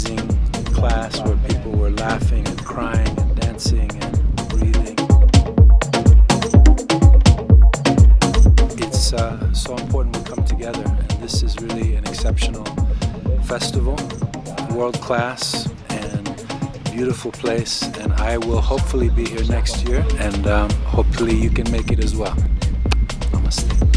amazing class where people were laughing and crying and dancing and breathing. It's so important we come together, and this is really an exceptional festival, world class and beautiful place, and I will hopefully be here next year, and hopefully you can make it as well. Namaste.